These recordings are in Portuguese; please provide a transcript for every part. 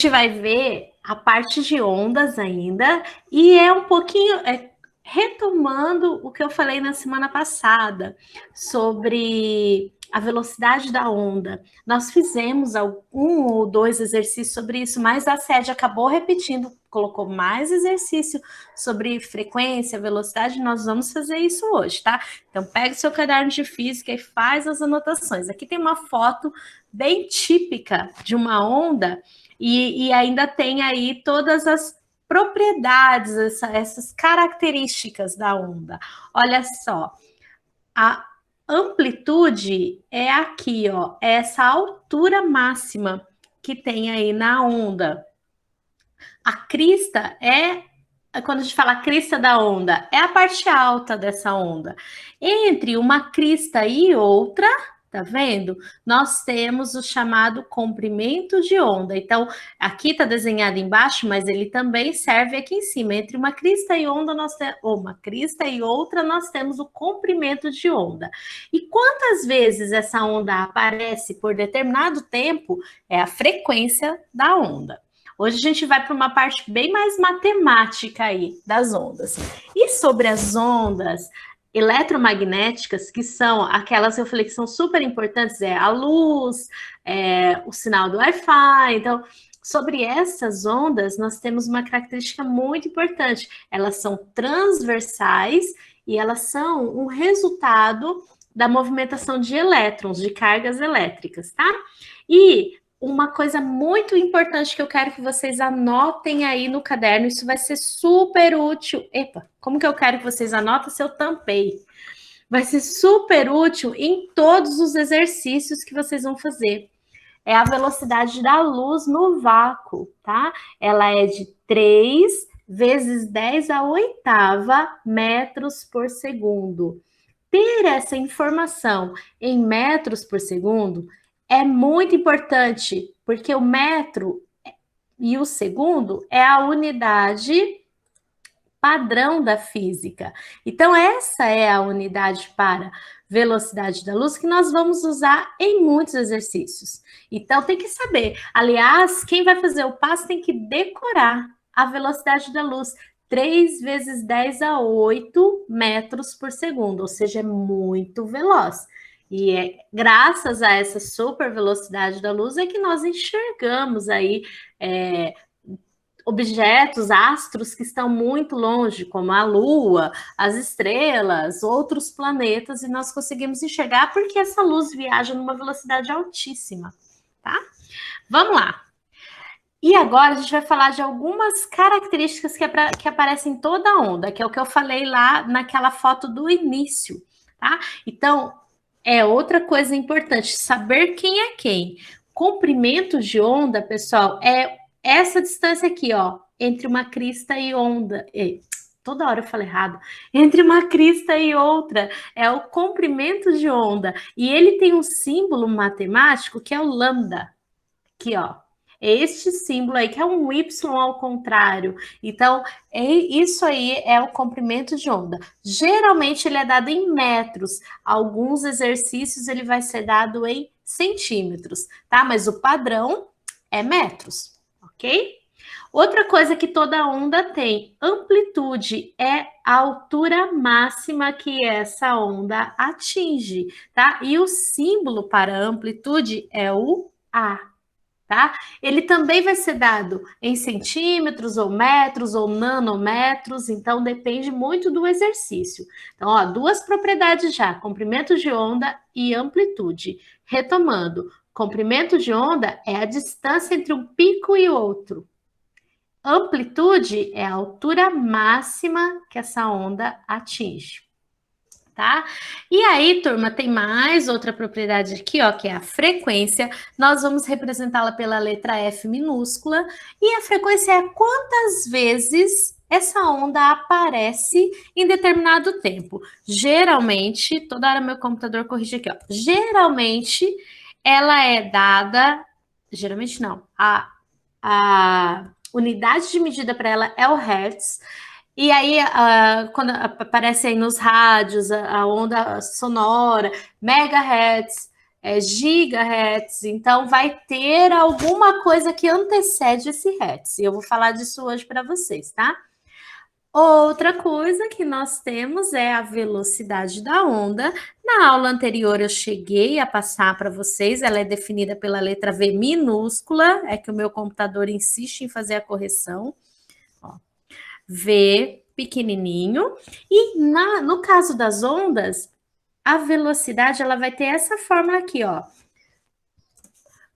gente vai ver a parte de ondas ainda, e é um pouquinho retomando o que eu falei na semana passada sobre a velocidade da onda. Nós fizemos um ou dois exercícios sobre isso, mas a SED acabou repetindo, colocou mais exercício sobre frequência, velocidade. Nós vamos fazer isso hoje, tá? Então pega o seu caderno de física e faz as anotações. Aqui tem uma foto bem típica de uma onda, e ainda tem aí todas as propriedades, essas características da onda. Olha só, a amplitude é aqui, ó, é essa altura máxima que tem aí na onda. A crista quando a gente fala crista da onda, é a parte alta dessa onda. Entre uma crista e outra, tá vendo? Nós temos o chamado comprimento de onda. Então, aqui tá desenhado embaixo, mas ele também serve aqui em cima. Entre uma crista e onda, uma crista e outra, nós temos o comprimento de onda. E quantas vezes essa onda aparece por determinado tempo é a frequência da onda. Hoje a gente vai para uma parte bem mais matemática aí das ondas. E sobre as ondas eletromagnéticas, que são aquelas que eu falei que são super importantes, a luz, o sinal do Wi-Fi. Então, sobre essas ondas, nós temos uma característica muito importante. Elas são transversais e elas são um resultado da movimentação de elétrons, de cargas elétricas, tá? E uma coisa muito importante que eu quero que vocês anotem aí no caderno, isso vai ser super útil. Epa, como que eu quero que vocês anotem se eu tampei? Vai ser super útil em todos os exercícios que vocês vão fazer. É a velocidade da luz no vácuo, tá? Ela é de 3 vezes 10 a oitava metros por segundo. Ter essa informação em metros por segundo é muito importante, porque o metro e o segundo é a unidade padrão da física. Então, essa é a unidade para velocidade da luz que nós vamos usar em muitos exercícios. Então, tem que saber. Aliás, quem vai fazer o passo tem que decorar a velocidade da luz. 3 vezes 10 a 8 metros por segundo, ou seja, é muito veloz. E é graças a essa super velocidade da luz é que nós enxergamos aí objetos, astros que estão muito longe, como a Lua, as estrelas, outros planetas, e nós conseguimos enxergar porque essa luz viaja numa velocidade altíssima, tá? Vamos lá. E agora a gente vai falar de algumas características que aparecem em toda a onda, que é o que eu falei lá naquela foto do início, tá? Então, é outra coisa importante, saber quem é quem. Comprimento de onda, pessoal, é essa distância aqui, ó, entre uma crista e onda. Toda hora eu falo errado. Entre uma crista e outra, é o comprimento de onda. E ele tem um símbolo matemático que é o lambda. Aqui, ó. É este símbolo aí, que é um Y ao contrário. Então, isso aí é o comprimento de onda. Geralmente, ele é dado em metros. Alguns exercícios, ele vai ser dado em centímetros, tá? Mas o padrão é metros, ok? Outra coisa que toda onda tem, amplitude, é a altura máxima que essa onda atinge, tá? E o símbolo para amplitude é o A. Tá? Ele também vai ser dado em centímetros, ou metros, ou nanômetros, então depende muito do exercício. Então, ó, duas propriedades já, comprimento de onda e amplitude. Retomando, comprimento de onda é a distância entre um pico e outro. Amplitude é a altura máxima que essa onda atinge. Tá? E aí, turma, tem mais outra propriedade aqui, ó, que é a frequência. Nós vamos representá-la pela letra F minúscula. E a frequência é quantas vezes essa onda aparece em determinado tempo. Geralmente, toda hora meu computador corrige aqui, ó. Geralmente, ela é dada... Geralmente não. A unidade de medida para ela é o Hertz. E aí, quando aparece aí nos rádios a onda sonora, megahertz, é gigahertz, então vai ter alguma coisa que antecede esse hertz. E eu vou falar disso hoje para vocês, tá? Outra coisa que nós temos é a velocidade da onda. Na aula anterior eu cheguei a passar para vocês, ela é definida pela letra V minúscula, é que o meu computador insiste em fazer a correção. Ó, V pequenininho. E no caso das ondas, a velocidade ela vai ter essa fórmula aqui, ó.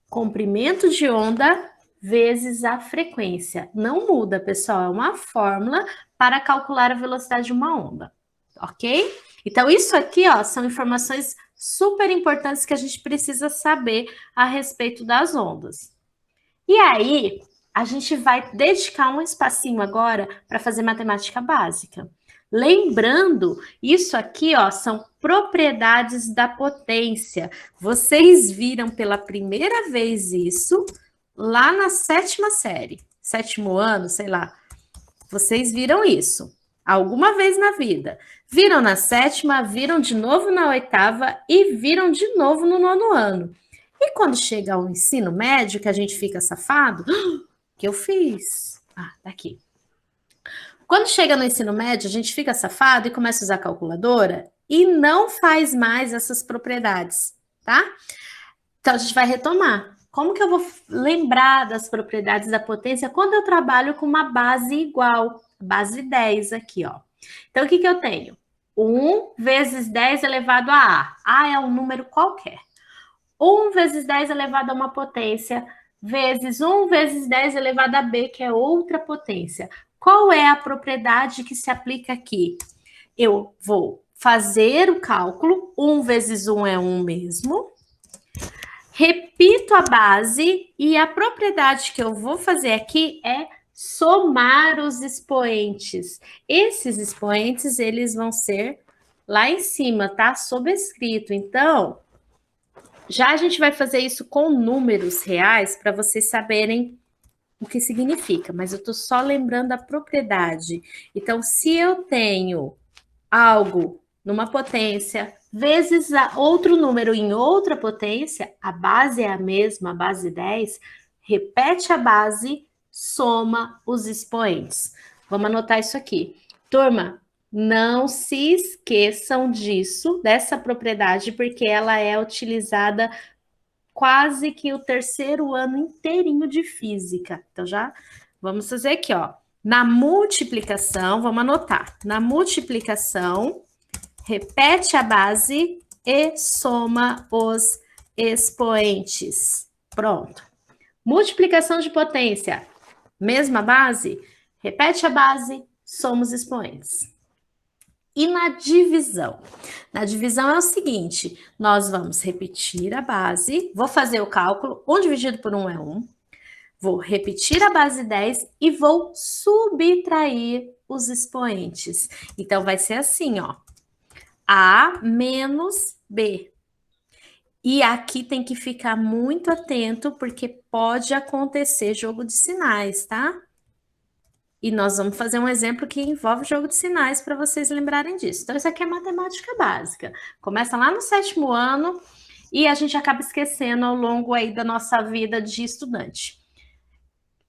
Comprimento de onda vezes a frequência. Não muda, pessoal, é uma fórmula para calcular a velocidade de uma onda, ok? Então, isso aqui, ó, são informações super importantes que a gente precisa saber a respeito das ondas. E aí, a gente vai dedicar um espacinho agora para fazer matemática básica. Lembrando, isso aqui, ó, são propriedades da potência. Vocês viram pela primeira vez isso lá na 7ª série, 7º ano, sei lá. Vocês viram isso alguma vez na vida. Viram na 7ª, viram de novo na 8ª e viram de novo no 9º ano. E quando chega ao ensino médio, que a gente fica safado, o que eu fiz? Ah, tá aqui. Quando chega no ensino médio, a gente fica safado e começa a usar calculadora e não faz mais essas propriedades, tá? Então, a gente vai retomar. Como que eu vou lembrar das propriedades da potência quando eu trabalho com uma base igual? Base 10 aqui, ó. Então, o que eu tenho? 1 vezes 10 elevado a A. A é um número qualquer. 1 vezes 10 elevado a uma potência, vezes 1 vezes 10 elevado a B, que é outra potência. Qual é a propriedade que se aplica aqui? Eu vou fazer o cálculo, 1 vezes 1 é 1 mesmo, repito a base, e a propriedade que eu vou fazer aqui é somar os expoentes. Esses expoentes, eles vão ser lá em cima, tá? Sobrescrito. Então, já a gente vai fazer isso com números reais para vocês saberem o que significa, mas eu estou só lembrando a propriedade. Então, se eu tenho algo numa potência vezes outro número em outra potência, a base é a mesma, a base 10, repete a base, soma os expoentes. Vamos anotar isso aqui. Turma, não se esqueçam disso, dessa propriedade, porque ela é utilizada quase que o 3º ano inteirinho de física. Então, já vamos fazer aqui, ó. Na multiplicação, vamos anotar. Na multiplicação, repete a base e soma os expoentes. Pronto. Multiplicação de potência, mesma base, repete a base, soma os expoentes. E na divisão? Na divisão é o seguinte, nós vamos repetir a base, vou fazer o cálculo, 1 dividido por 1 é 1, vou repetir a base 10 e vou subtrair os expoentes. Então, vai ser assim, ó, A menos B. E aqui tem que ficar muito atento, porque pode acontecer jogo de sinais, tá? E nós vamos fazer um exemplo que envolve jogo de sinais para vocês lembrarem disso. Então, isso aqui é matemática básica. Começa lá no 7º ano e a gente acaba esquecendo ao longo aí da nossa vida de estudante.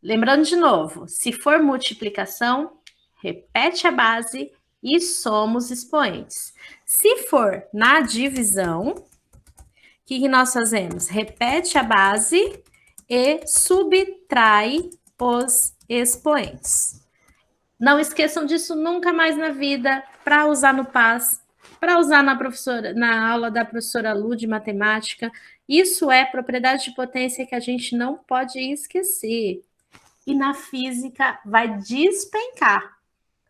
Lembrando de novo, se for multiplicação, repete a base e soma os expoentes. Se for na divisão, o que nós fazemos? Repete a base e subtrai os expoentes. Não esqueçam disso nunca mais na vida, para usar no PAS, para usar na aula da professora Lu de matemática. Isso é propriedade de potência que a gente não pode esquecer. E na física vai despencar.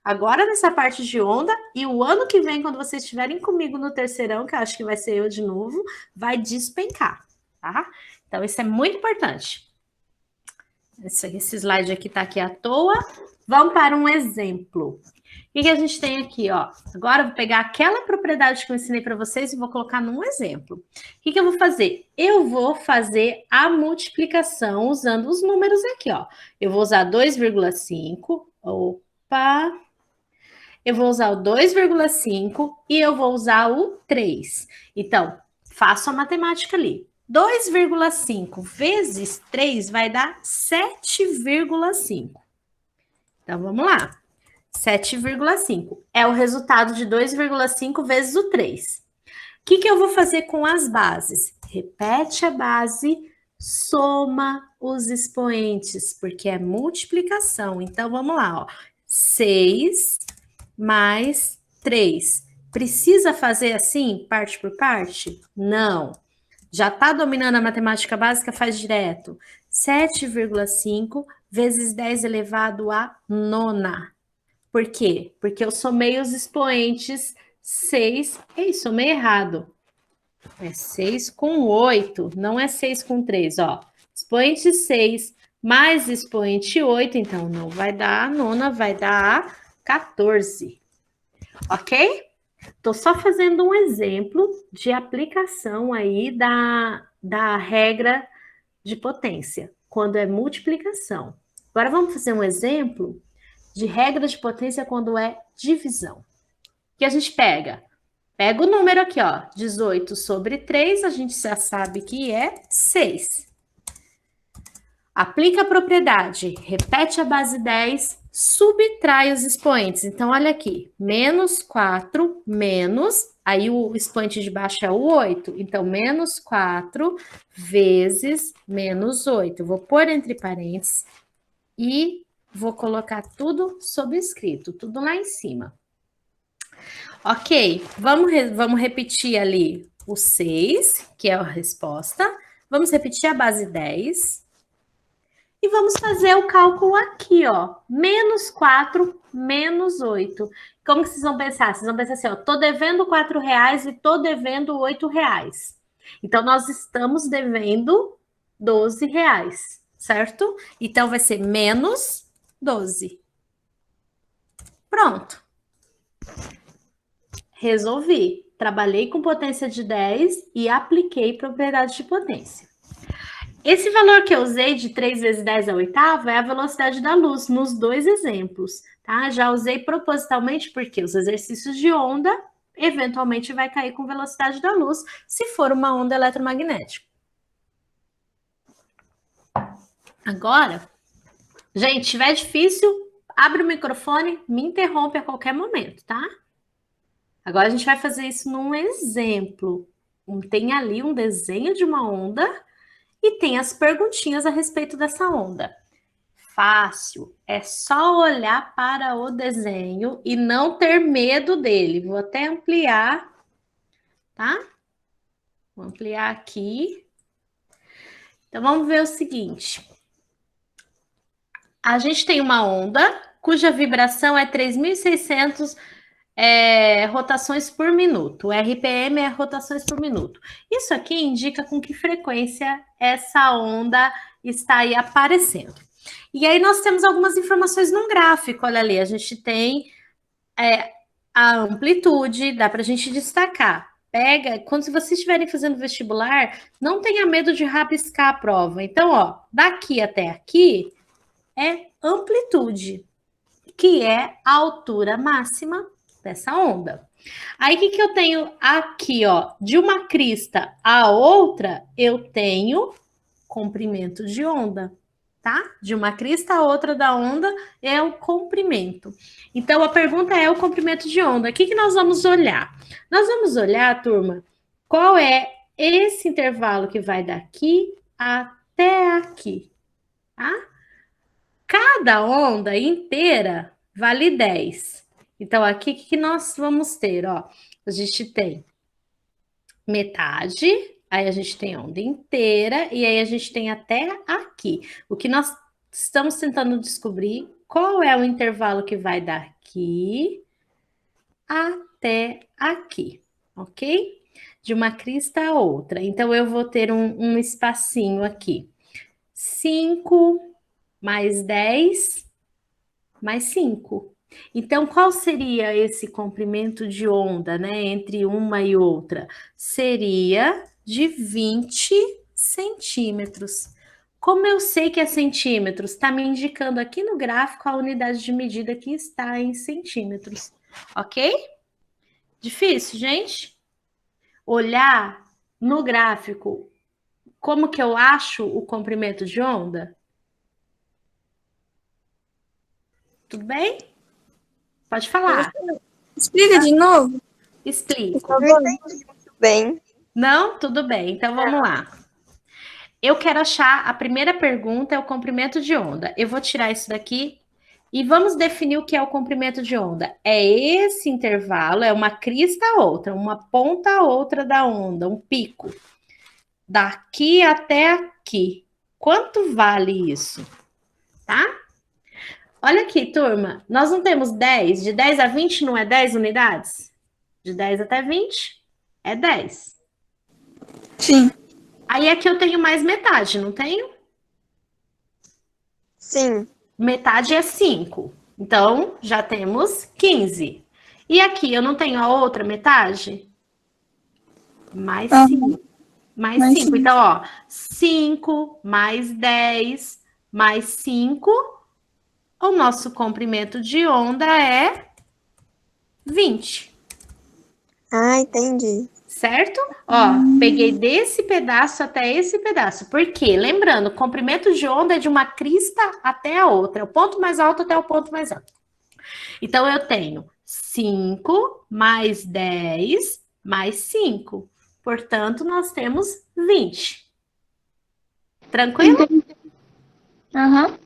Agora nessa parte de onda, e o ano que vem, quando vocês estiverem comigo no 3º, que eu acho que vai ser eu de novo, vai despencar, tá? Então, isso é muito importante. Esse slide aqui tá aqui à toa. Vamos para um exemplo. O que a gente tem aqui, ó? Agora eu vou pegar aquela propriedade que eu ensinei para vocês e vou colocar num exemplo. O que eu vou fazer? Eu vou fazer a multiplicação usando os números aqui, ó. Eu vou usar 2,5. Opa! Eu vou usar o 2,5 e eu vou usar o 3. Então, Faço a matemática ali. 2,5 vezes 3 vai dar 7,5. Então, vamos lá. 7,5 é o resultado de 2,5 vezes o 3. O que eu vou fazer com as bases? Repete a base, soma os expoentes, porque é multiplicação. Então, vamos lá, ó. 6 mais 3. Precisa fazer assim, parte por parte? Não. Já está dominando a matemática básica, faz direto. 7,5 vezes 10 elevado a nona. Por quê? Porque eu somei os expoentes 6. Ei, somei errado. É 6 com 8, não é 6 com 3, ó. Expoente 6 mais expoente 8, então não vai dar a nona, vai dar 14. Ok? Estou só fazendo um exemplo de aplicação aí da regra de potência, quando é multiplicação. Agora vamos fazer um exemplo de regra de potência quando é divisão. Que a gente pega o número aqui, ó, 18 sobre 3, a gente já sabe que é 6. Aplica a propriedade, repete a base 10, subtrai os expoentes. Então, olha aqui, menos 4, menos, aí o expoente de baixo é o 8. Então, menos 4 vezes menos 8. Vou pôr entre parênteses e vou colocar tudo sobrescrito, tudo lá em cima. Ok, vamos repetir ali o 6, que é a resposta. Vamos repetir a base 10. E vamos fazer o cálculo aqui, ó. Menos 4, menos 8. Como que vocês vão pensar? Vocês vão pensar assim, ó. Tô devendo R$4 e tô devendo R$8. Então, nós estamos devendo R$12, certo? Então, vai ser menos 12. Pronto. Resolvi. Trabalhei com potência de 10 e apliquei propriedade de potência. Esse valor que eu usei de 3 vezes 10 ao oitavo é a velocidade da luz nos dois exemplos, tá? Já usei propositalmente porque os exercícios de onda eventualmente vai cair com velocidade da luz se for uma onda eletromagnética. Agora, gente, se tiver difícil, abre o microfone, me interrompe a qualquer momento, tá? Agora a gente vai fazer isso num exemplo. Tem ali um desenho de uma onda e tem as perguntinhas a respeito dessa onda. Fácil, é só olhar para o desenho e não ter medo dele. Vou até ampliar, tá? Vou ampliar aqui. Então, vamos ver o seguinte. A gente tem uma onda cuja vibração é 3.600 rotações por minuto. O RPM é rotações por minuto. Isso aqui indica com que frequência essa onda está aí aparecendo. E aí nós temos algumas informações num gráfico, olha ali, a gente tem a amplitude, dá para a gente destacar. Pega, quando vocês estiverem fazendo vestibular, não tenha medo de rabiscar a prova. Então, ó, daqui até aqui é amplitude, que é a altura máxima dessa onda. Aí, o que eu tenho aqui, ó? De uma crista a outra, eu tenho comprimento de onda, tá? De uma crista a outra da onda é o comprimento. Então, a pergunta é o comprimento de onda. O que nós vamos olhar? Nós vamos olhar, turma, qual é esse intervalo que vai daqui até aqui, tá? Cada onda inteira vale 10. Então, aqui, o que nós vamos ter? Ó, a gente tem metade, aí a gente tem onda inteira, e aí a gente tem até aqui. O que nós estamos tentando descobrir, qual é o intervalo que vai daqui até aqui, ok? De uma crista a outra. Então, eu vou ter um espacinho aqui. 5 mais 10 mais 5. Então, qual seria esse comprimento de onda, né, entre uma e outra? Seria de 20 centímetros. Como eu sei que é centímetros? Está me indicando aqui no gráfico a unidade de medida que está em centímetros, ok? Difícil, gente? Olhar no gráfico como que eu acho o comprimento de onda? Tudo bem? Pode falar. Explica de novo, por Explico. favor. Não entendi muito bem. Não? Tudo bem. Então vamos lá. Eu quero achar, a primeira pergunta é o comprimento de onda. Eu vou tirar isso daqui e vamos definir o que é o comprimento de onda. É esse intervalo, é uma crista a outra, uma ponta a outra da onda, um pico. Daqui até aqui. Quanto vale isso? Tá? Olha aqui, turma. Nós não temos 10. De 10 a 20 não é 10 unidades? De 10 até 20 é 10. Sim. Aí aqui eu tenho mais metade, não tenho? Sim. Metade é 5. Então, já temos 15. E aqui eu não tenho a outra metade? Mais 5. Mais 5. Então, ó, 5 mais 10 mais 5. O nosso comprimento de onda é 20. Ah, entendi. Certo? Ó, peguei desse pedaço até esse pedaço. Por quê? Lembrando, o comprimento de onda é de uma crista até a outra. É o ponto mais alto até o ponto mais alto. Então, eu tenho 5 mais 10 mais 5. Portanto, nós temos 20. Tranquilo? Aham.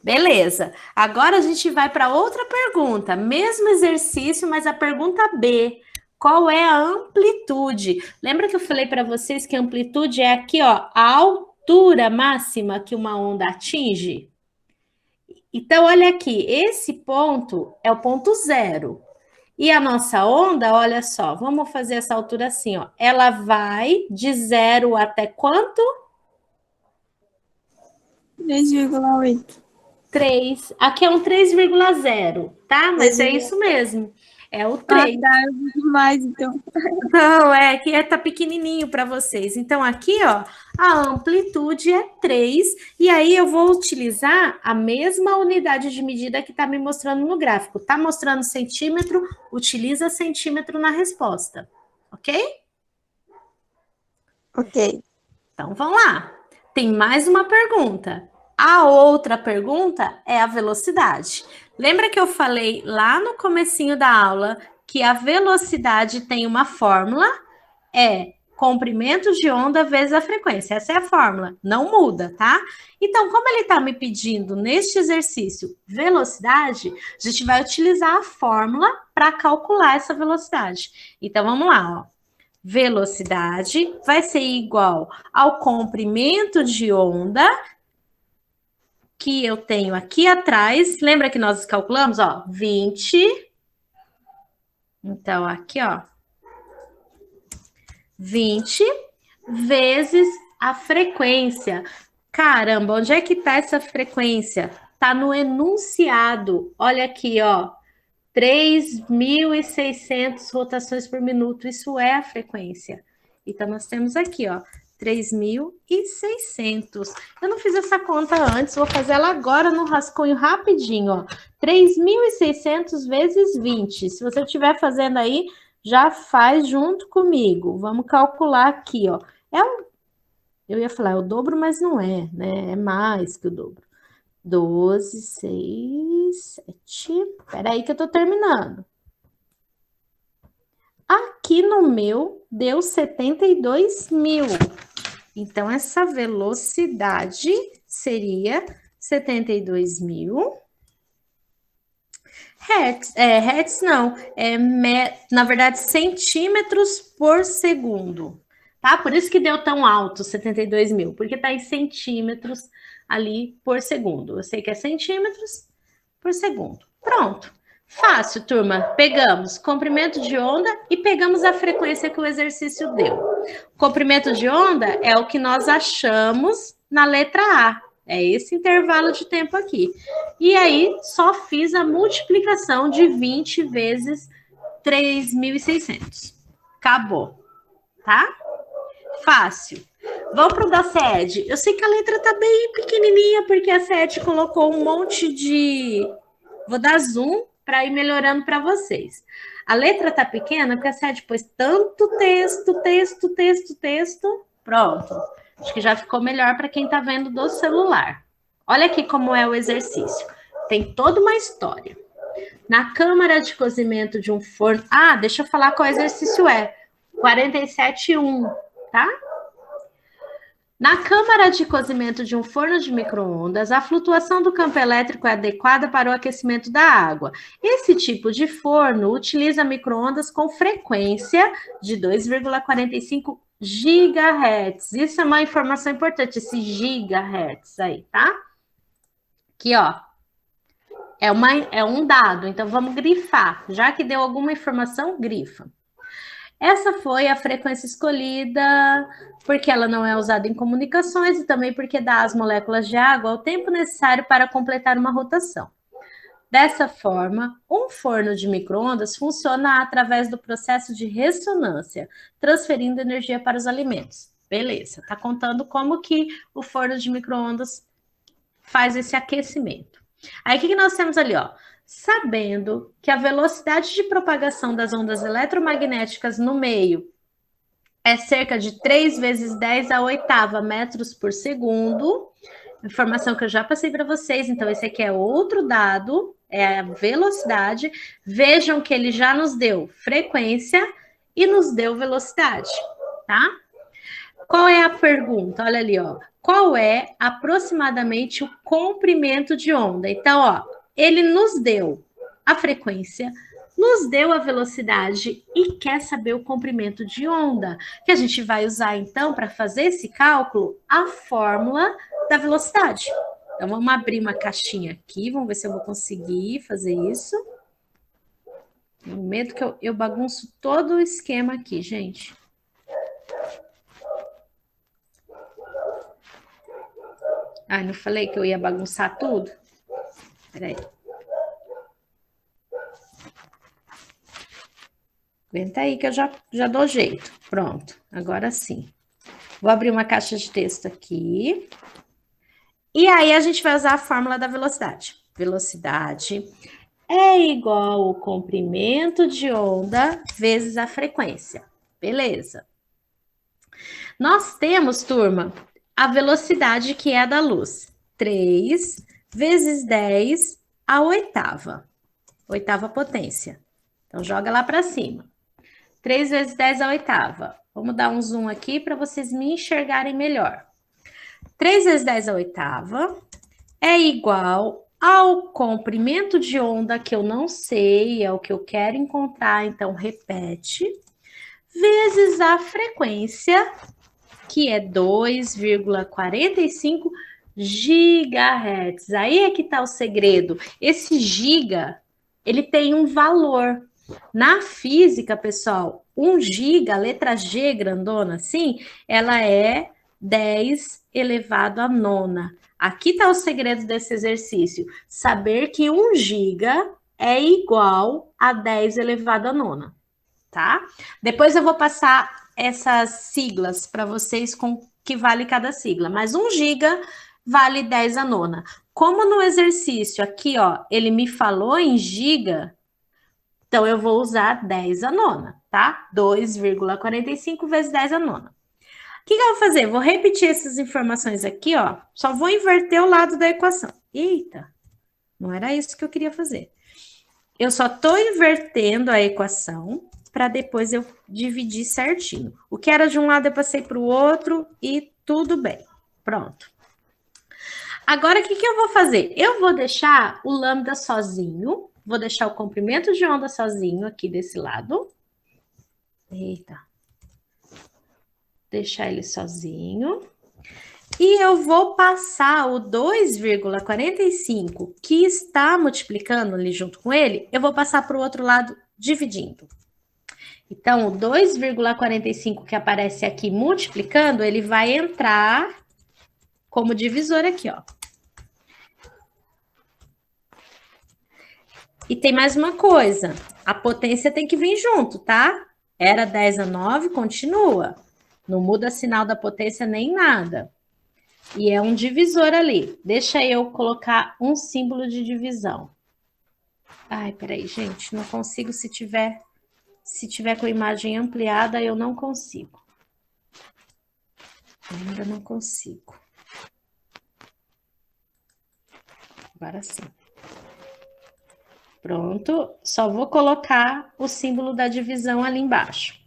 Beleza. Agora a gente vai para outra pergunta. Mesmo exercício, mas a pergunta B. Qual é a amplitude? Lembra que eu falei para vocês que a amplitude é aqui, ó, a altura máxima que uma onda atinge? Então, olha aqui, esse ponto é o ponto zero. E a nossa onda, olha só, vamos fazer essa altura assim, ó. Ela vai de zero até quanto? 3,8. 3. Aqui é um 3,0, tá? Mas é isso mesmo. É o 3. Ah, tá, eu vi demais, então. Não, é que tá pequenininho para vocês. Então, aqui, ó, a amplitude é 3. E aí, eu vou utilizar a mesma unidade de medida que está me mostrando no gráfico. Tá mostrando centímetro? Utiliza centímetro na resposta. Ok? Ok. Então, vamos lá. Tem mais uma pergunta. A outra pergunta é a velocidade. Lembra que eu falei lá no comecinho da aula que a velocidade tem uma fórmula? É comprimento de onda vezes a frequência. Essa é a fórmula, não muda, tá? Então, como ele está me pedindo neste exercício velocidade, a gente vai utilizar a fórmula para calcular essa velocidade. Então, vamos lá, ó. Velocidade vai ser igual ao comprimento de onda que eu tenho aqui atrás. Lembra que nós calculamos, ó, 20. Então, aqui, ó, 20 vezes a frequência. Caramba, onde é que tá essa frequência? Tá no enunciado. Olha aqui, ó. 3.600 rotações por minuto. Isso é a frequência. Então, nós temos aqui, ó, 3.600. Eu não fiz essa conta antes, vou fazer ela agora no rascunho rapidinho, ó. 3.600 vezes 20. Se você estiver fazendo aí, já faz junto comigo. Vamos calcular aqui, ó. Eu ia falar, é o dobro, mas não é, né? É mais que o dobro. 12, 6, 7. Espera aí que eu tô terminando. Aqui no meu deu 72.000. Então, essa velocidade seria 72.000 hertz. Hertz não, na verdade, centímetros por segundo. Tá? Por isso que deu tão alto, 72.000, porque tá em centímetros ali por segundo. Eu sei que é centímetros por segundo. Pronto. Fácil, turma. Pegamos comprimento de onda e pegamos a frequência que o exercício deu. Comprimento de onda é o que nós achamos na letra A. É esse intervalo de tempo aqui. E aí, só fiz a multiplicação de 20 vezes 3.600. Acabou. Tá? Fácil. Vamos para o da SED. Eu sei que a letra tá bem pequenininha, porque a SED colocou um monte de... Vou dar zoom para ir melhorando para vocês. A letra tá pequena, porque assim, depois tanto texto. Pronto. Acho que já ficou melhor para quem está vendo do celular. Olha aqui como é o exercício. Tem toda uma história. Na câmara de cozimento de um forno... Ah, deixa eu falar qual exercício é. 47.1, tá? Na câmara de cozimento de um forno de micro-ondas, a flutuação do campo elétrico é adequada para o aquecimento da água. Esse tipo de forno utiliza micro-ondas com frequência de 2,45 GHz. Isso é uma informação importante, esse gigahertz aí, tá? Aqui, ó. É um dado, então vamos grifar. Já que deu alguma informação, grifa. Essa foi a frequência escolhida porque ela não é usada em comunicações e também porque dá às moléculas de água o tempo necessário para completar uma rotação. Dessa forma, um forno de micro-ondas funciona através do processo de ressonância, transferindo energia para os alimentos. Beleza, tá contando como que o forno de micro-ondas faz esse aquecimento. Aí, o que nós temos ali, ó? Sabendo que a velocidade de propagação das ondas eletromagnéticas no meio é cerca de 3 vezes 10 a oitava metros por segundo, informação que eu já passei para vocês, então esse aqui é outro dado, é a velocidade. Vejam que ele já nos deu frequência e nos deu velocidade, tá? Qual é a pergunta? Olha ali, ó. Qual é aproximadamente o comprimento de onda? Então, ó, ele nos deu a frequência, nos deu a velocidade e quer saber o comprimento de onda, que a gente vai usar, então, para fazer esse cálculo, a fórmula da velocidade. Então, vamos abrir uma caixinha aqui, vamos ver se eu vou conseguir fazer isso. Tenho medo que eu bagunço todo o esquema aqui, gente. Ai, não falei que eu ia bagunçar tudo? Peraí. Aguenta aí que eu já dou jeito. Pronto, agora sim. Vou abrir uma caixa de texto aqui. E aí a gente vai usar a fórmula da velocidade. Velocidade é igual ao comprimento de onda vezes a frequência. Beleza. Nós temos, turma, a velocidade que é a da luz. 3 vezes 10 a oitava. Oitava potência. Então, joga lá para cima. 3 vezes 10 a oitava. Vamos dar um zoom aqui para vocês me enxergarem melhor. 3 vezes 10 a oitava é igual ao comprimento de onda que eu não sei, é o que eu quero encontrar, então repete, vezes a frequência, que é 2,45 GHz. Aí é que está o segredo. Esse giga, ele tem um valor. Na física, pessoal, 1 giga, a letra G grandona assim, ela é 10 elevado a nona. Aqui está o segredo desse exercício. Saber que 1 giga é igual a 10 elevado a nona, tá? Depois eu vou passar essas siglas para vocês com que vale cada sigla. Mas 1 giga vale 10 a nona. Como no exercício aqui, ó, ele me falou em giga, então eu vou usar 10 a nona, tá? 2,45 vezes 10 a nona. O que eu vou fazer? Vou repetir essas informações aqui, ó. Só vou inverter o lado da equação. Eita, não era isso que eu queria fazer. Eu só estou invertendo a equação para depois eu dividir certinho. O que era de um lado eu passei para o outro e tudo bem. Pronto. Agora, o que eu vou fazer? Eu vou deixar o lambda sozinho, vou deixar o comprimento de onda sozinho aqui desse lado. Eita. Deixar ele sozinho. E eu vou passar o 2,45, que está multiplicando ali junto com ele, eu vou passar para o outro lado dividindo. Então, o 2,45 que aparece aqui multiplicando, ele vai entrar como divisor aqui, ó. E tem mais uma coisa, a potência tem que vir junto, tá? Era 10 a 9, continua. Não muda sinal da potência nem nada. E é um divisor ali. Deixa eu colocar um símbolo de divisão. Ai, peraí, gente, não consigo se tiver com a imagem ampliada, eu não consigo. Ainda não consigo. Agora sim. Pronto, só vou colocar o símbolo da divisão ali embaixo.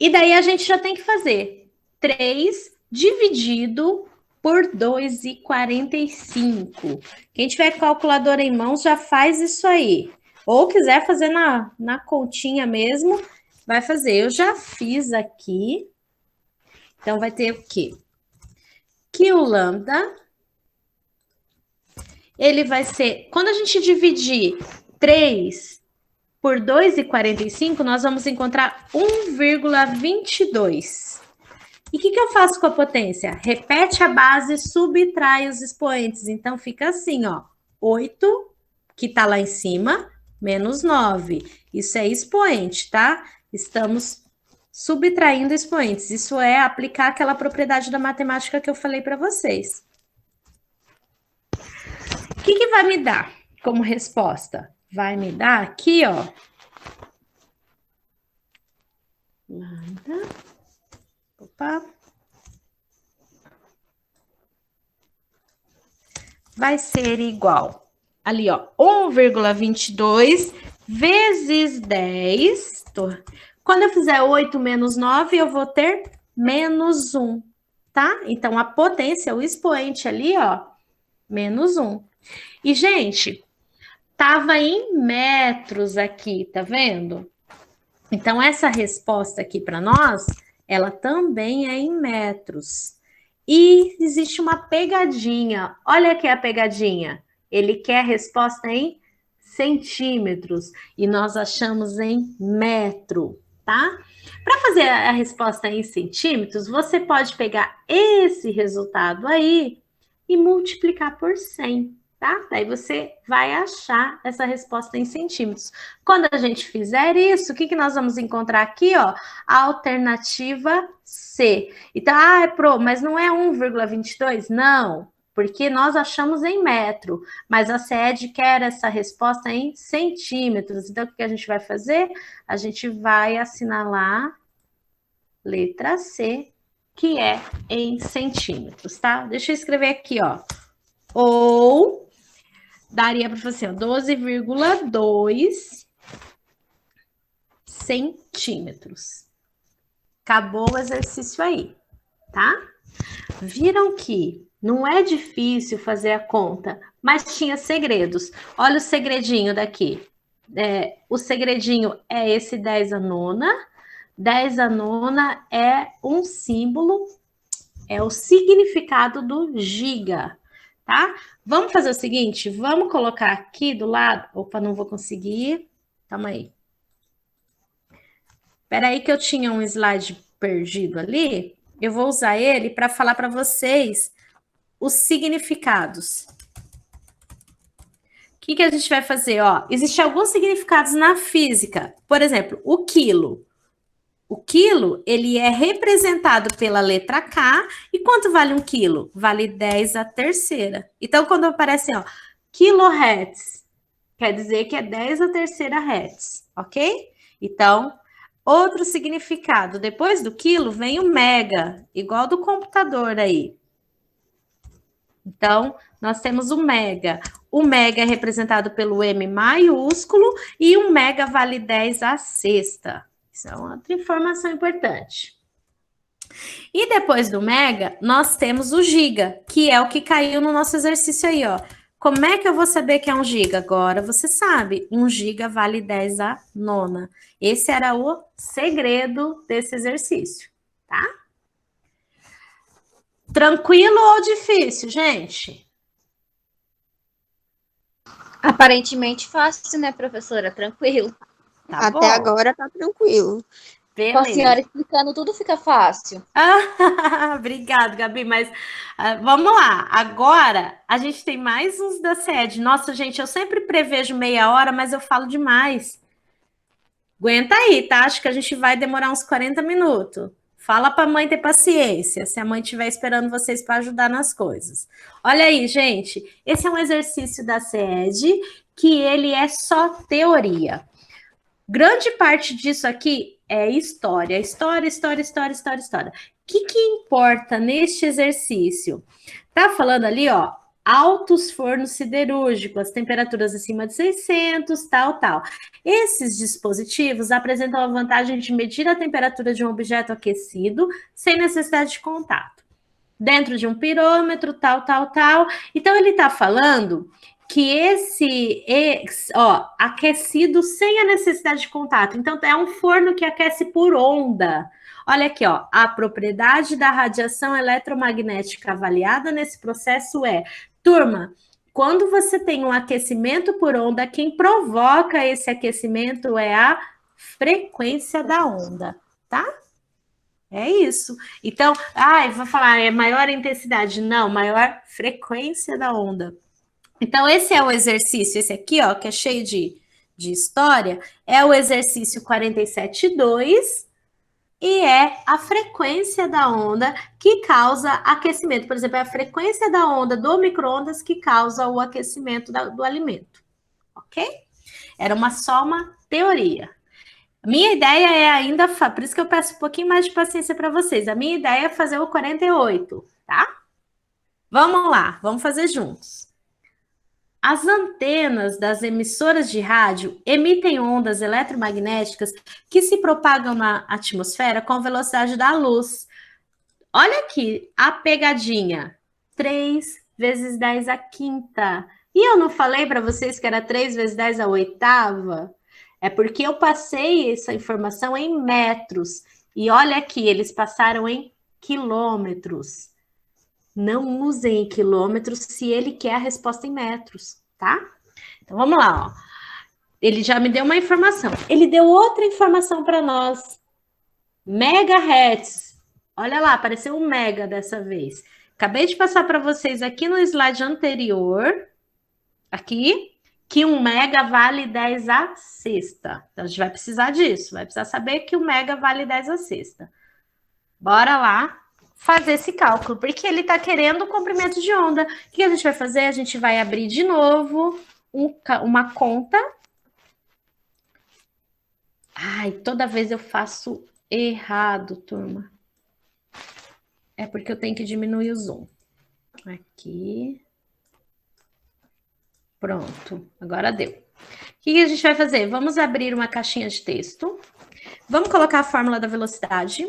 E daí a gente já tem que fazer 3 dividido por 2,45. Quem tiver calculadora em mãos já faz isso aí. Ou quiser fazer na continha mesmo, vai fazer. Eu já fiz aqui. Então, vai ter o quê? Que o lambda, ele vai ser... Quando a gente dividir 3 por 2,45, nós vamos encontrar 1,22. E o que eu faço com a potência? Repete a base, subtrai os expoentes. Então, fica assim, ó. 8, que está lá em cima, menos 9. Isso é expoente, tá? Estamos subtraindo expoentes. Isso é aplicar aquela propriedade da matemática que eu falei para vocês. O que vai me dar como resposta? Vai me dar aqui, ó. Lambda. Opa. Vai ser igual, ali, ó, 1,22 vezes 10. Quando eu fizer 8 menos 9, eu vou ter menos 1, tá? Então, a potência, o expoente ali, ó, menos 1. E, gente, tava em metros aqui, tá vendo? Então, essa resposta aqui para nós, ela também é em metros. E existe uma pegadinha. Olha aqui a pegadinha. Ele quer a resposta em centímetros e nós achamos em metro, tá? Para fazer a resposta em centímetros, você pode pegar esse resultado aí e multiplicar por 100. Tá? Daí você vai achar essa resposta em centímetros. Quando a gente fizer isso, o que nós vamos encontrar aqui, ó? A alternativa C. Então, mas não é 1,22? Não, porque nós achamos em metro, mas a CED quer essa resposta em centímetros. Então, o que a gente vai fazer? A gente vai assinalar letra C, que é em centímetros, tá? Deixa eu escrever aqui, ó. Ou daria para fazer assim, 12,2 centímetros. Acabou o exercício aí, tá? Viram que não é difícil fazer a conta, mas tinha segredos. Olha o segredinho daqui. O segredinho é esse 10 a nona. 10 a nona é um símbolo, é o significado do giga. Tá? Vamos fazer o seguinte, vamos colocar aqui do lado... Opa, não vou conseguir. Calma aí. Espera aí que eu tinha um slide perdido ali. Eu vou usar ele para falar para vocês os significados. O que a gente vai fazer? Ó, existem alguns significados na física. Por exemplo, o quilo. O quilo, ele é representado pela letra K. E quanto vale um quilo? Vale 10 a terceira. Então, quando aparece, ó, quilohertz, quer dizer que é 10 a terceira hertz, ok? Então, outro significado, depois do quilo vem o mega, igual do computador aí. Então, nós temos o mega. O mega é representado pelo M maiúsculo e o mega vale 10 a sexta. Isso é outra informação importante. E depois do mega, nós temos o giga, que é o que caiu no nosso exercício aí, ó. Como é que eu vou saber que é um giga? Agora você sabe, 1 giga vale 10 a nona. Esse era o segredo desse exercício, tá? Tranquilo ou difícil, gente? Aparentemente fácil, né, professora? Tranquilo. Tá Até bom. agora tá tranquilo. Beleza. Com a senhora explicando tudo fica fácil. Obrigada, Gabi, mas vamos lá. Agora, a gente tem mais uns da sede. Nossa, gente, eu sempre prevejo meia hora, mas eu falo demais. Aguenta aí, tá? Acho que a gente vai demorar uns 40 minutos. Fala para a mãe ter paciência, se a mãe estiver esperando vocês para ajudar nas coisas. Olha aí, gente, esse é um exercício da SED que ele é só teoria. Grande parte disso aqui é história. História. O que importa neste exercício? Tá falando ali, ó, altos fornos siderúrgicos, temperaturas acima de 600, tal. Esses dispositivos apresentam a vantagem de medir a temperatura de um objeto aquecido sem necessidade de contato. Dentro de um pirômetro, tal. Então, ele está falando que aquecido sem a necessidade de contato. Então, é um forno que aquece por onda. Olha aqui, ó, a propriedade da radiação eletromagnética avaliada nesse processo é... Turma, quando você tem um aquecimento por onda, quem provoca esse aquecimento é a frequência da onda, tá? É isso. Então, eu vou falar, é maior intensidade. Não, maior frequência da onda. Então, esse é o exercício, esse aqui, ó, que é cheio de história, é o exercício 47.2 e é a frequência da onda que causa aquecimento. Por exemplo, é a frequência da onda do micro-ondas que causa o aquecimento do alimento. Ok? Era só uma teoria. Minha ideia é ainda, por isso que eu peço um pouquinho mais de paciência para vocês. A minha ideia é fazer o 48, tá? Vamos lá, vamos fazer juntos. As antenas das emissoras de rádio emitem ondas eletromagnéticas que se propagam na atmosfera com a velocidade da luz. Olha aqui a pegadinha. 3 vezes 10 à quinta. E eu não falei para vocês que era 3 vezes 10 à oitava? É porque eu passei essa informação em metros. E olha aqui, eles passaram em quilômetros. Não usem em quilômetros se ele quer a resposta em metros, tá? Então, vamos lá, ó. Ele já me deu uma informação. Ele deu outra informação para nós. Megahertz. Olha lá, apareceu um mega dessa vez. Acabei de passar para vocês aqui no slide anterior, aqui, que 1 mega vale 10 à sexta. Então, a gente vai precisar disso. Vai precisar saber que 1 mega vale 10 à sexta. Bora lá fazer esse cálculo, porque ele está querendo o comprimento de onda. O que a gente vai fazer? A gente vai abrir de novo uma conta. Ai, toda vez eu faço errado, turma. É porque eu tenho que diminuir o zoom. Aqui. Pronto, agora deu. O que a gente vai fazer? Vamos abrir uma caixinha de texto. Vamos colocar a fórmula da velocidade.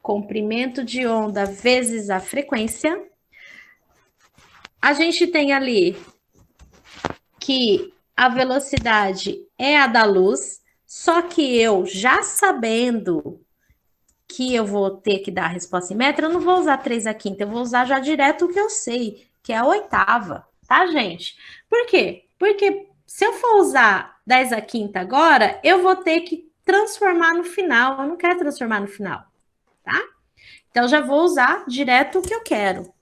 Comprimento de onda vezes a frequência. A gente tem ali que a velocidade é a da luz, só que eu, já sabendo que eu vou ter que dar a resposta em metro, eu não vou usar 3 à quinta, eu vou usar já direto o que eu sei, que é a oitava, tá, gente? Por quê? Porque se eu for usar 10 à quinta agora, eu vou ter que transformar no final, eu não quero transformar no final. Tá? Então, já vou usar direto o que eu quero.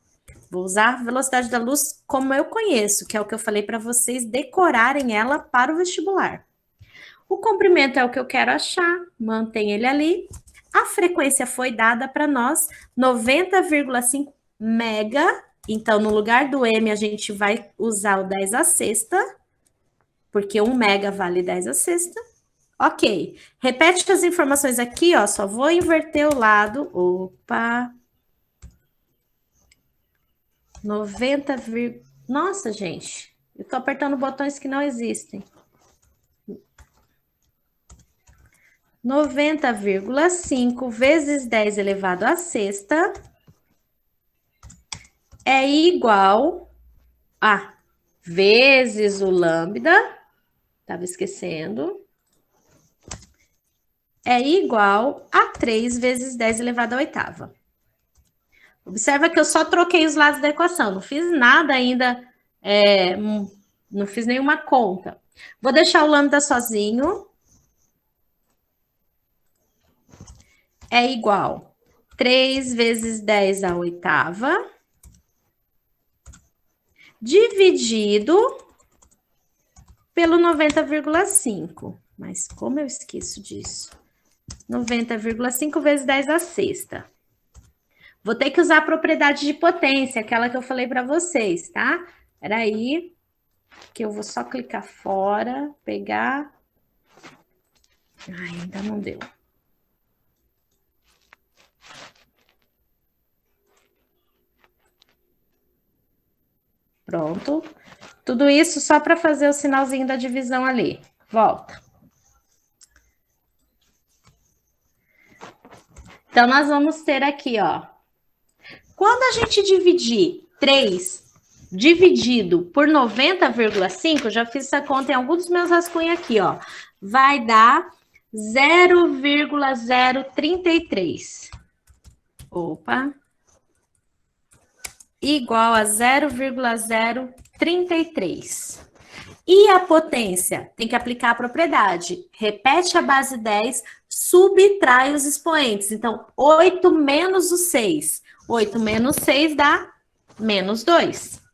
Vou usar a velocidade da luz como eu conheço, que é o que eu falei para vocês decorarem ela para o vestibular. O comprimento é o que eu quero achar, mantém ele ali. A frequência foi dada para nós, 90,5 mega. Então, no lugar do M, a gente vai usar o 10 à sexta, porque 1 mega vale 10 à sexta. Ok, repete as informações aqui, ó, só vou inverter o lado, opa, 90, nossa, gente, eu tô apertando botões que não existem. 90,5 vezes 10 elevado à sexta é igual a vezes o lambda, estava esquecendo, é igual a 3 vezes 10 elevado à oitava. Observa que eu só troquei os lados da equação, não fiz nada ainda, não fiz nenhuma conta. Vou deixar o lambda sozinho. É igual a 3 vezes 10 à oitava, dividido pelo 90,5. Mas como eu esqueço disso? 90,5 vezes 10 à sexta. Vou ter que usar a propriedade de potência, aquela que eu falei para vocês, tá? Espera aí, que eu vou só clicar fora, pegar. Ai, ainda não deu. Pronto. Tudo isso só para fazer o sinalzinho da divisão ali. Volta. Então, nós vamos ter aqui, ó. Quando a gente dividir 3 dividido por 90,5, já fiz essa conta em alguns dos meus rascunhos aqui, ó. Vai dar 0,033. Opa. Igual a 0,033. E a potência? Tem que aplicar a propriedade. Repete a base 10, subtrai os expoentes. Então, 8 menos o 6. 8 menos 6 dá menos 2.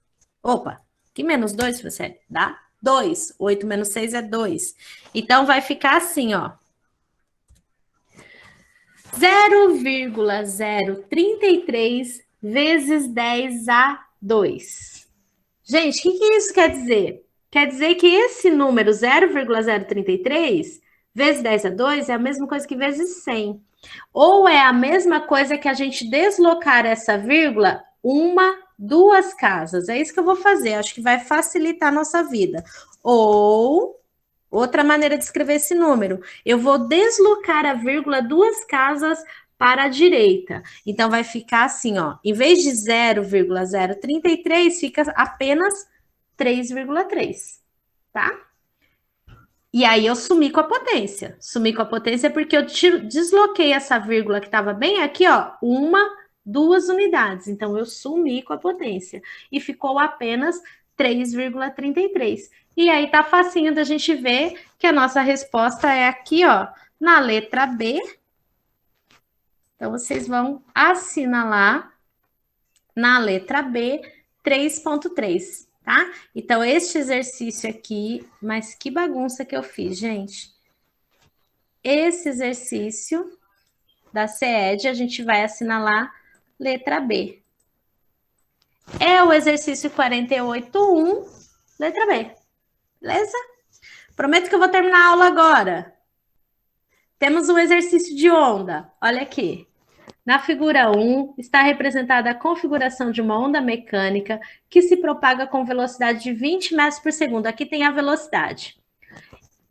Opa, que menos 2, você dá 2. 8 menos 6 é 2. Então, vai ficar assim, ó. 0,033 vezes 10 a 2. Gente, o que isso quer dizer? Quer dizer que esse número 0,033 vezes 10 a 2 é a mesma coisa que vezes 100. Ou é a mesma coisa que a gente deslocar essa vírgula uma, duas casas. É isso que eu vou fazer. Acho que vai facilitar a nossa vida. Ou, outra maneira de escrever esse número, eu vou deslocar a vírgula duas casas para a direita. Então, vai ficar assim, ó. Em vez de 0,033, fica apenas 3,3, tá? E aí, eu sumi com a potência. Sumi com a potência porque eu desloquei essa vírgula que estava bem aqui, ó. Uma, duas unidades. Então, eu sumi com a potência. E ficou apenas 3,33. E aí, tá facinho da gente ver que a nossa resposta é aqui, ó. Na letra B. Então, vocês vão assinalar na letra B 3,3, tá? Então, este exercício aqui, mas que bagunça que eu fiz, gente. Esse exercício da CED, a gente vai assinalar letra B. É o exercício 48.1, letra B. Beleza? Prometo que eu vou terminar a aula agora. Temos um exercício de onda. Olha aqui. Na figura 1, está representada a configuração de uma onda mecânica que se propaga com velocidade de 20 metros por segundo. Aqui tem a velocidade,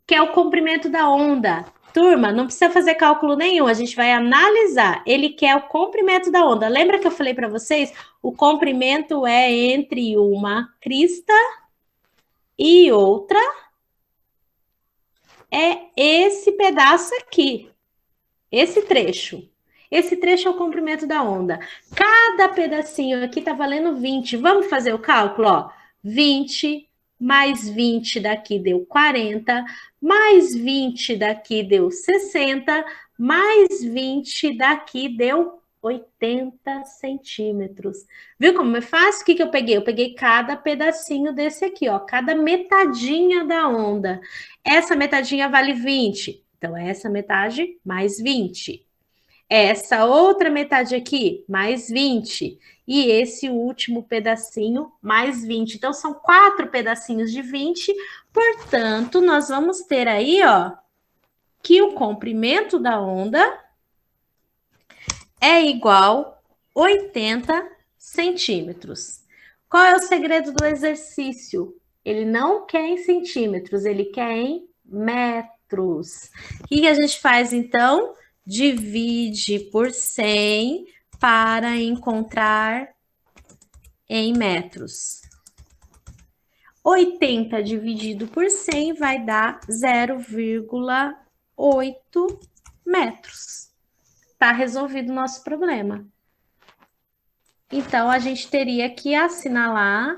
que é o comprimento da onda. Turma, não precisa fazer cálculo nenhum, a gente vai analisar. Ele quer o comprimento da onda. Lembra que eu falei para vocês? O comprimento é entre uma crista e outra. É esse pedaço aqui, esse trecho. Esse trecho é o comprimento da onda. Cada pedacinho aqui tá valendo 20. Vamos fazer o cálculo, ó. 20 mais 20 daqui deu 40, mais 20 daqui deu 60, mais 20 daqui deu 80 centímetros. Viu como é fácil? O que eu peguei? Eu peguei cada pedacinho desse aqui, ó. Cada metadinha da onda. Essa metadinha vale 20. Então, essa metade mais 20. Essa outra metade aqui, mais 20. E esse último pedacinho, mais 20. Então, são 4 pedacinhos de 20. Portanto, nós vamos ter aí, ó, que o comprimento da onda é igual a 80 centímetros. Qual é o segredo do exercício? Ele não quer em centímetros, ele quer em metros. O que a gente faz, então? Divide por 100 para encontrar em metros. 80 dividido por 100 vai dar 0,8 metros. Tá resolvido o nosso problema. Então, a gente teria que assinalar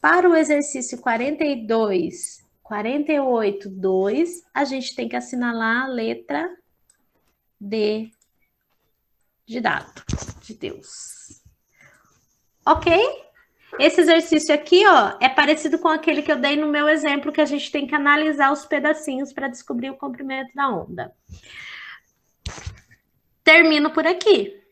para o exercício 42, 48, 2, a gente tem que assinalar a letra D de dado, de Deus. Ok? Esse exercício aqui, ó, é parecido com aquele que eu dei no meu exemplo, que a gente tem que analisar os pedacinhos para descobrir o comprimento da onda. Termino por aqui.